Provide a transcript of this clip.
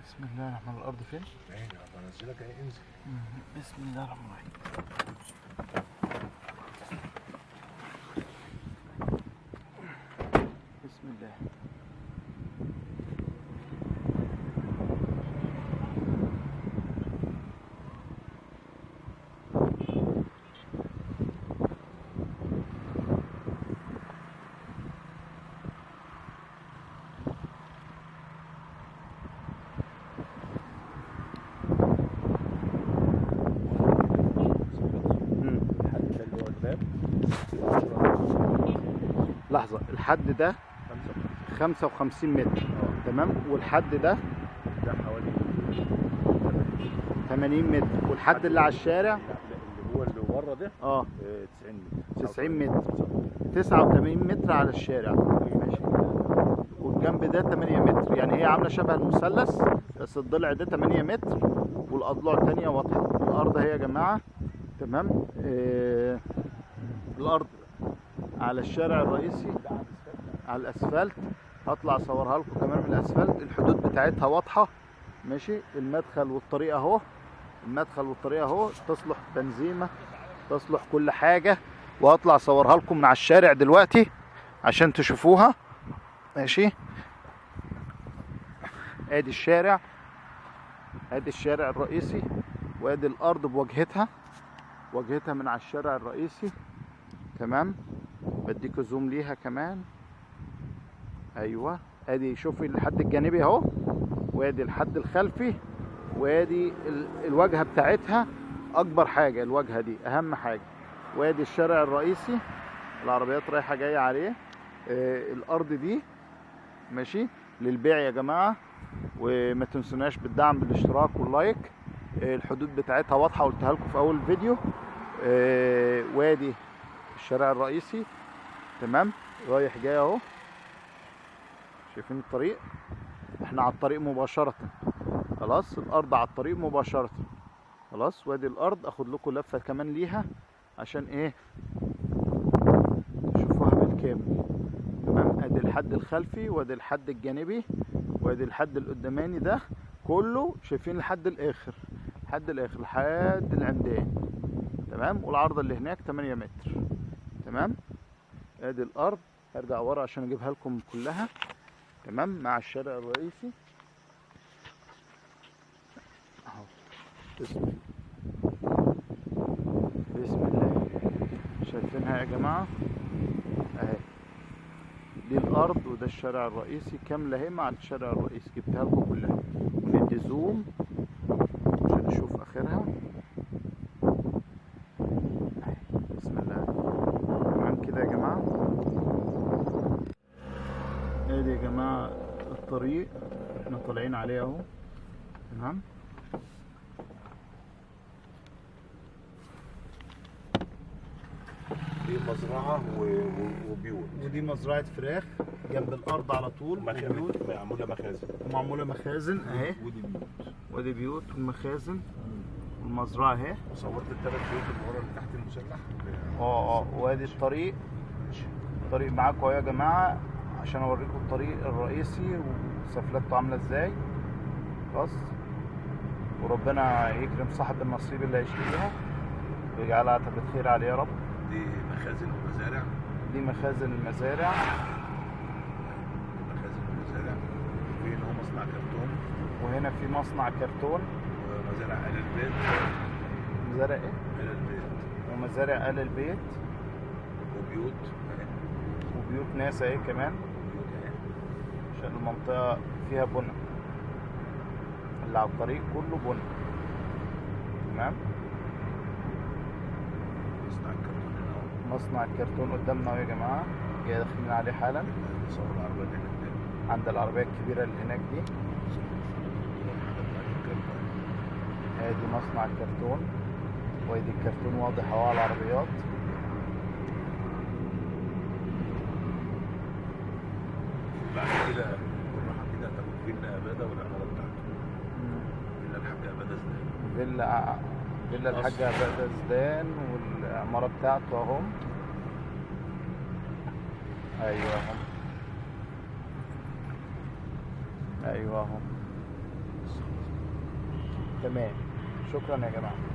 بسم الله الرحمن الرحيم. الارض فين؟ بنزلك اهي انزل. بسم الله الرحمن الرحيم. بسم الله. لحظة، الحد ده 55 متر تمام، والحد ده حوالي 80 متر، والحد اللي على الشارع اللي بره ده 90 متر 90 متر 89 متر على الشارع ماشي، والجنب ده 8 متر، يعني هي عاملة شبه المثلث بس الضلع ده 8 متر والأضلاع التانية واضحة. الأرض اهي يا جماعة تمام. الأرض على الشارع الرئيسي على الاسفلت، هطلع اصورها لكم كمان من الاسفلت. الحدود بتاعتها واضحه ماشي، المدخل والطريق اهو، المدخل والطريق اهو، تصلح بنزيمه تصلح كل حاجه، وهطلع اصورها لكم من على الشارع دلوقتي عشان تشوفوها ماشي. ادي الشارع، ادي الشارع الرئيسي، وادي الارض بواجهتها، واجهتها من على الشارع الرئيسي تمام. بديكوا زوم ليها كمان. ايوه، ادي شوفي الحد الجانبي اهو، وادي الحد الخلفي، وادي الواجهه بتاعتها، اكبر حاجه الواجهه دي اهم حاجه، وادي الشارع الرئيسي العربيات رايحه جايه عليه. الارض دي ماشي للبيع يا جماعه، وما تنسوناش بالدعم بالاشتراك واللايك. الحدود بتاعتها واضحه قلتها لكم في اول فيديو. وادي الشارع الرئيسي تمام، رايح جاي اهو، شايفين الطريق، احنا على الطريق مباشرة خلاص، الارض على الطريق مباشرة خلاص. وادي الارض، اخد لكم لفة كمان ليها عشان ايه تشوفوها بالكامل تمام. ادي الحد الخلفي، وادي الحد الجانبي، وادي الحد القداماني ده كله، شايفين لحد الاخر، لحد الاخر لحد العمدان تمام. والعرض اللي هناك 8 متر تمام. ادي الارض، هرجع ورا عشان اجيبها لكم كلها تمام مع الشارع الرئيسي اهو. بسم الله. شايفينها يا جماعه اهي، دي الارض وده الشارع الرئيسي كامله اهي مع الشارع الرئيسي، جبتها لكم كلها. وندي زوم عشان نشوف اخرها اهي. بسم الله. تمام كده يا جماعه. ادي يا جماعه الطريق احنا طالعين عليه اهو تمام. دي مزرعه وبيوت، ودي مزرعه فراخ جنب الارض على طول، معموله مخازن، معموله مخازن اهي، ودي بيوت، ودي بيوت والمخازن والمزرعه اهي. وصورت الثلاث بيوت اللي ورا اللي تحت المسلح. وادي الطريق، الطريق معاكم اهو يا جماعه عشان اوريكم الطريق الرئيسي وسفلته عامله ازاي بس. وربنا يكرم صاحب النصيب اللي هيشتريها ويجعلها بالخير عليه يا رب. دي مخازن ومزارع، دي مخازن المزارع، مخازن ومزارع. في هنا مصنع كرتون، وهنا في مصنع كرتون، ومزارع آل البيت. مزارع ايه؟ آل البيت، ومزارع آل البيت، وبيوت وبيوت ناس اهي كمان، بيوت اهي، عشان المنطقة فيها بنا، اللي على الطريق كله بنا تمام. مصنع الكرتون هنا اهو. مصنع الكرتون قدامنا اهو يا جماعة، جاي داخلين عليه حالا. صور العربية اللي هناك، عند العربية الكبيرة اللي هناك دي، ادي مصنع الكرتون، وادي الكرتون واضح اهو على العربيات. بعد كده بالراحة كده هتاخد فيلا أبادة والعمارة بتاعته. فيلا الحاجة أبادة زدان. فيلا الحاجة أبادة زدان، والعمارة بتاعته اهو. ايوه اهو، ايوه اهو. بس خلاص. تمام. شكرا يا جماعه.